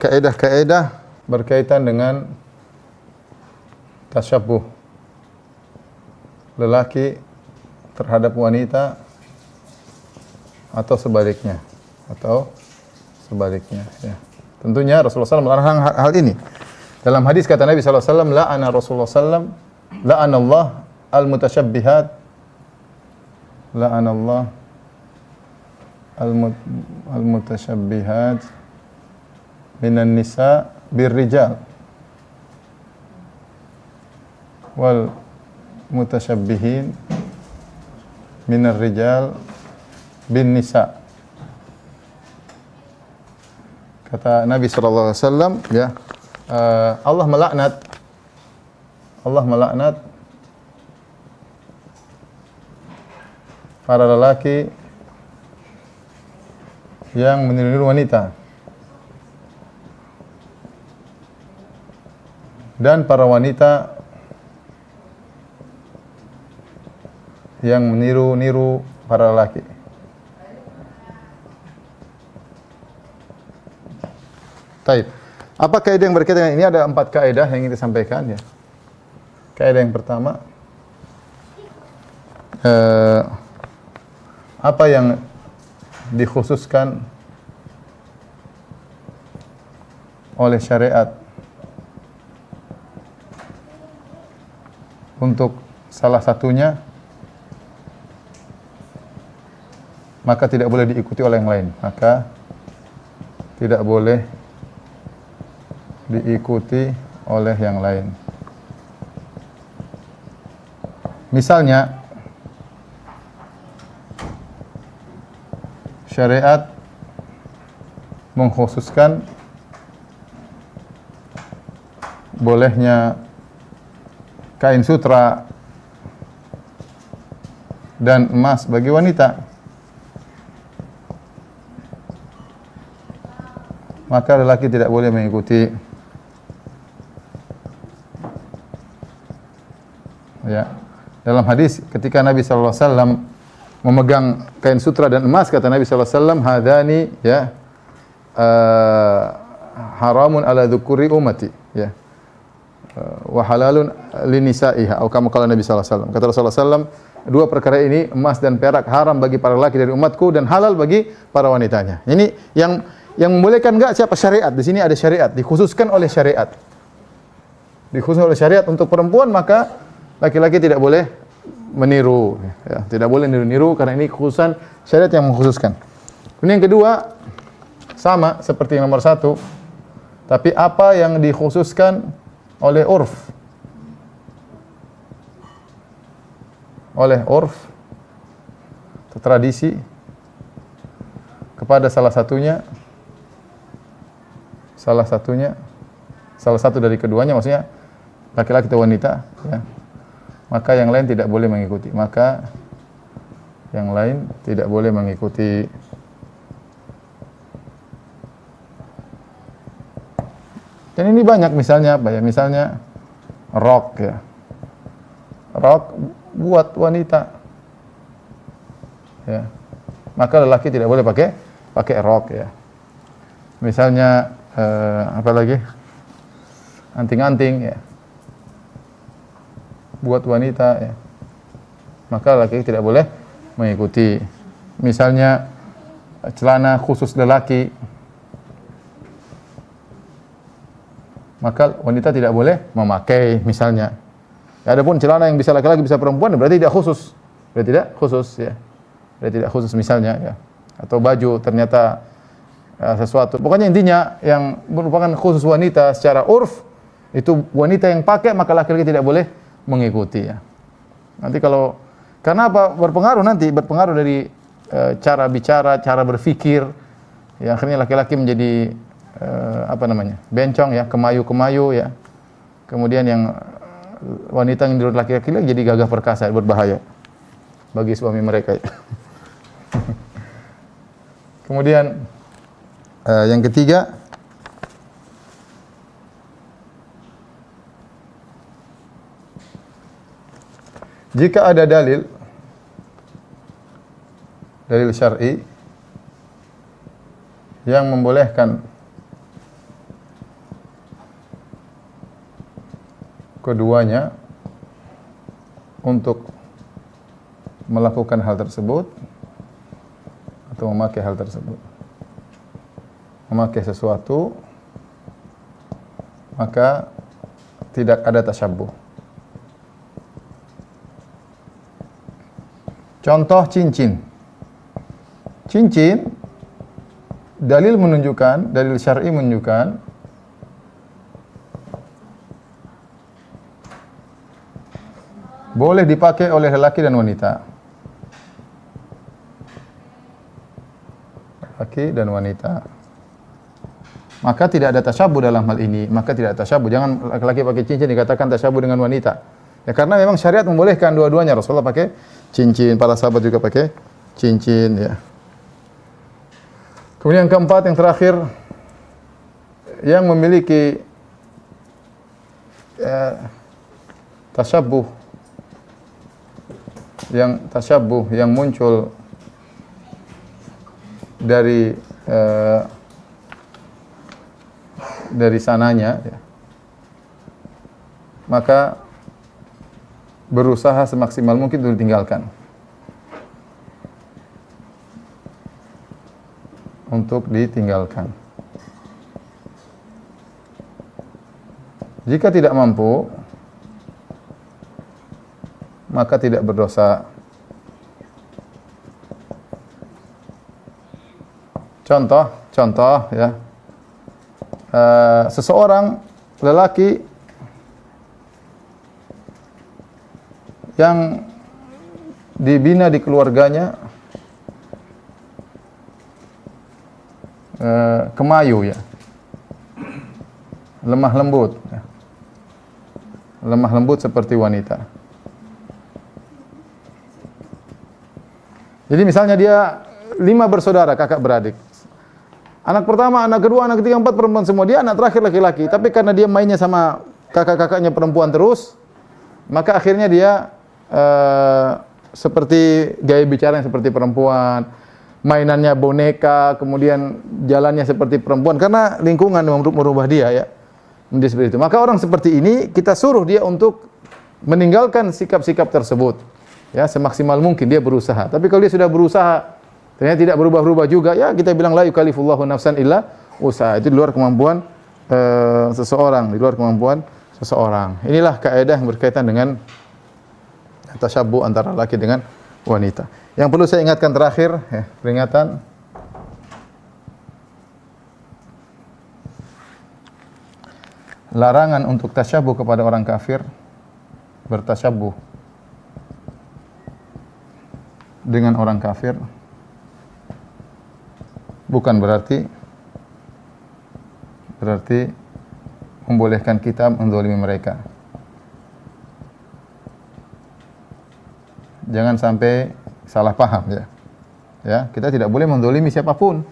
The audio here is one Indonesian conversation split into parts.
Kaedah-kaedah berkaitan dengan tasyabbuh lelaki terhadap wanita atau sebaliknya ya. Tentunya Rasulullah SAW melarang hal ini. Dalam hadis kata Nabi SAW, la'ana Rasulullah SAW, la'ana Allah al-mutasyabbihat, la'ana Allah al-mutasyabbihat minan nisa birrijal wal mutasyabbihin minar rijal bin nisa. Kata Nabi sallallahu alaihi wasallam, ya, Allah melaknat para lelaki yang meniru wanita dan para wanita yang meniru-niru para lelaki. Baik. Apa kaidah yang berkaitan dengan ini? Ada 4 kaidah yang ingin disampaikan, ya. Kaidah yang pertama, apa yang dikhususkan oleh syariat untuk salah satunya, maka tidak boleh diikuti oleh yang lain. Maka tidak boleh diikuti oleh yang lain. Misalnya, syariat mengkhususkan bolehnya kain sutra dan emas bagi wanita, maka lelaki tidak boleh mengikuti. Ya. Dalam hadis ketika Nabi sallallahu alaihi wasallam memegang kain sutra dan emas, kata Nabi sallallahu alaihi wasallam, hadani, ya, haramun ala dzukuri ummati, ya, wa halalun linisaiha, atau kama qala Nabi sallallahu alaihi wasallam. Kata Rasulullah sallallahu alaihi wasallam, 2 perkara ini, emas dan perak, haram bagi para lelaki dari umatku dan halal bagi para wanitanya. Ini yang membolehkan enggak? Siapa? Syariat. Di sini ada syariat, dikhususkan oleh syariat. Dikhususkan oleh syariat untuk perempuan, maka laki-laki tidak boleh meniru, ya, tidak boleh niru-niru karena ini khususan syariat yang mengkhususkan. Kemudian yang kedua, sama seperti yang nomor 1, tapi apa yang dikhususkan oleh urf, tradisi kepada salah satu dari keduanya, maksudnya laki-laki atau wanita, ya, maka yang lain tidak boleh mengikuti. Dan ini banyak, misalnya apa ya? Misalnya rok, ya. Rok buat wanita, ya. Maka lelaki tidak boleh pakai rok, ya. Misalnya apa lagi? Anting-anting, ya, buat wanita, ya. Maka laki tidak boleh mengikuti. Misalnya celana khusus lelaki, maka wanita tidak boleh memakai, misalnya. Adapun celana yang bisa laki-laki bisa perempuan, berarti tidak khusus. Ya. Berarti tidak khusus, misalnya, ya. Atau baju ternyata sesuatu. Pokoknya intinya yang merupakan khusus wanita secara urf, itu wanita yang pakai, maka laki-laki tidak boleh mengikuti, ya. Nanti karena apa? Berpengaruh dari cara bicara, cara berpikir, ya, akhirnya laki-laki menjadi bencong, ya, kemayu-kemayu, ya. Kemudian yang wanita yang menurut laki-laki jadi gagah perkasa, berbahaya bagi suami mereka, ya. Kemudian yang ketiga, jika ada dalil syar'i yang membolehkan keduanya untuk melakukan hal tersebut atau memakai hal tersebut. Memakai sesuatu, maka tidak ada tasyabbuh. Contoh cincin. Cincin, dalil menunjukkan, dalil syar'i menunjukkan boleh dipakai oleh lelaki dan wanita. Laki dan wanita. Maka tidak ada tasyabbuh dalam hal ini. Maka tidak ada tasyabbuh. Jangan laki-laki pakai cincin dikatakan tasyabbuh dengan wanita. Ya, karena memang syariat membolehkan dua-duanya. Rasulullah pakai cincin, para sahabat juga pakai cincin. Ya. Kemudian yang keempat, yang terakhir, yang memiliki tasyabbuh, yang muncul dari sananya, ya, maka berusaha semaksimal mungkin untuk ditinggalkan, Jika tidak mampu, maka tidak berdosa. Contoh ya, seseorang lelaki yang dibina di keluarganya kemayu, ya, lemah lembut seperti wanita. Jadi misalnya dia 5 bersaudara, kakak beradik. Anak pertama, anak kedua, anak ketiga, 4 perempuan semua. Dia anak terakhir laki-laki. Tapi karena dia mainnya sama kakak-kakaknya perempuan terus, maka akhirnya dia seperti gaya bicara yang seperti perempuan, mainannya boneka, kemudian jalannya seperti perempuan. Karena lingkungan merubah dia, ya. Menjadi seperti itu. Maka orang seperti ini kita suruh dia untuk meninggalkan sikap-sikap tersebut. Ya, semaksimal mungkin dia berusaha. Tapi kalau dia sudah berusaha ternyata tidak berubah-ubah juga, ya kita bilang la yukallifullahu nafsan illa usaha. Itu di luar kemampuan seseorang, Inilah kaidah yang berkaitan dengan tasyabbuh antara laki dengan wanita. Yang perlu saya ingatkan terakhir, peringatan, larangan untuk tasyabbuh kepada orang kafir, bertasyabbuh dengan orang kafir bukan berarti membolehkan kita menzalimi mereka. Jangan sampai salah paham, ya. Ya, kita tidak boleh menzalimi siapapun.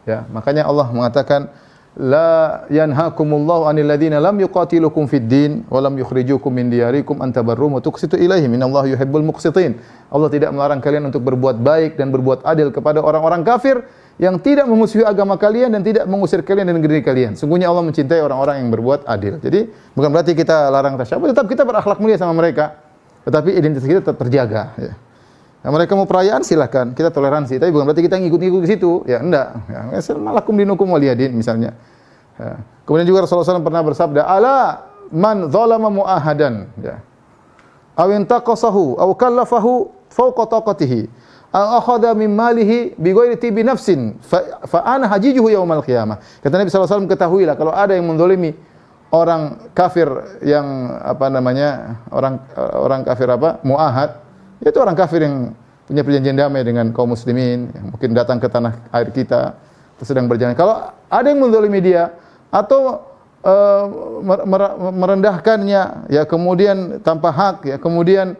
Ya, makanya Allah mengatakan la yanhaakumullahu 'anil ladzina lam yuqatilukum fid din wa lam yukhrijukum min diyarikum an tabarrum wa tuqsitu ilaihim innallaha yuhibbul muqsitin. Allah tidak melarang kalian untuk berbuat baik dan berbuat adil kepada orang-orang kafir yang tidak memusuhi agama kalian dan tidak mengusir kalian dan negeri kalian. Sungguhnya Allah mencintai orang-orang yang berbuat adil. Jadi bukan berarti kita larang tasyabbuh, tetap kita berakhlak mulia sama mereka. Tetapi identitas kita tetap terjaga, ya. Nah, mereka mau perayaan silakan, kita toleransi, tapi bukan berarti kita ngikut-ngikut ke situ, ya enggak. Ya, malakum dinukum waliyadin misalnya. Ya. Kemudian juga Rasulullah SAW pernah bersabda, ala man zalama mu'ahadan, ya. Aw intaqasahu aw kallafahu fawqa taqatihi aw akhadha min malihi bi ghairi tibi nafsin fa ana hajijuhu yaumal qiyamah. Kata Nabi SAW, ketahuilah kalau ada yang menzalimi orang kafir yang orang kafir muahad, itu orang kafir yang punya perjanjian damai dengan kaum muslimin, yang mungkin datang ke tanah air kita, sedang berjalan. Kalau ada yang menzalimi dia atau merendahkannya, ya, kemudian tanpa hak, ya, kemudian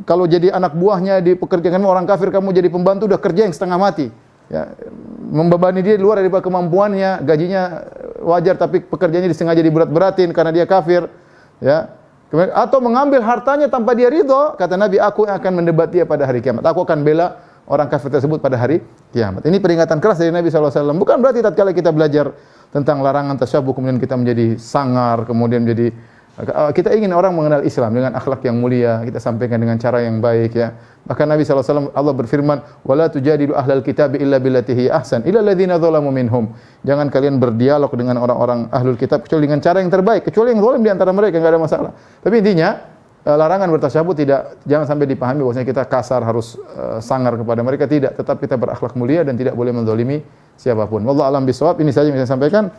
kalau jadi anak buahnya dipekerjakan orang kafir, kamu jadi pembantu, udah kerja yang setengah mati, ya, membebani dia di luar daripada kemampuannya, gajinya wajar tapi pekerjaannya disengaja diberat-beratin karena dia kafir, ya. Atau mengambil hartanya tanpa dia ridho, kata Nabi, aku akan mendebat dia pada hari kiamat. Aku akan bela orang kafir tersebut pada hari kiamat. Ini peringatan keras dari Nabi SAW. Bukan berarti tatkala kita belajar tentang larangan tasyabbuh kemudian kita menjadi sangar, kemudian menjadi Kita ingin orang mengenal Islam dengan akhlak yang mulia, kita sampaikan dengan cara yang baik ya. Bahkan Nabi SAW Allah berfirman, "Wala tujadilu ahlal kitab illa billati hi ahsan illa alladziina dzalamu minhum." Jangan kalian berdialog dengan orang-orang ahlul kitab kecuali dengan cara yang terbaik, kecuali yang zalim di antara mereka, enggak ada masalah. Tapi intinya larangan bertasyabbuh jangan sampai dipahami bahwasanya kita kasar harus sangar kepada mereka, tidak, tetap kita berakhlak mulia dan tidak boleh menzalimi siapapun. Wallahu a'lam bishawab. Ini saja yang saya sampaikan.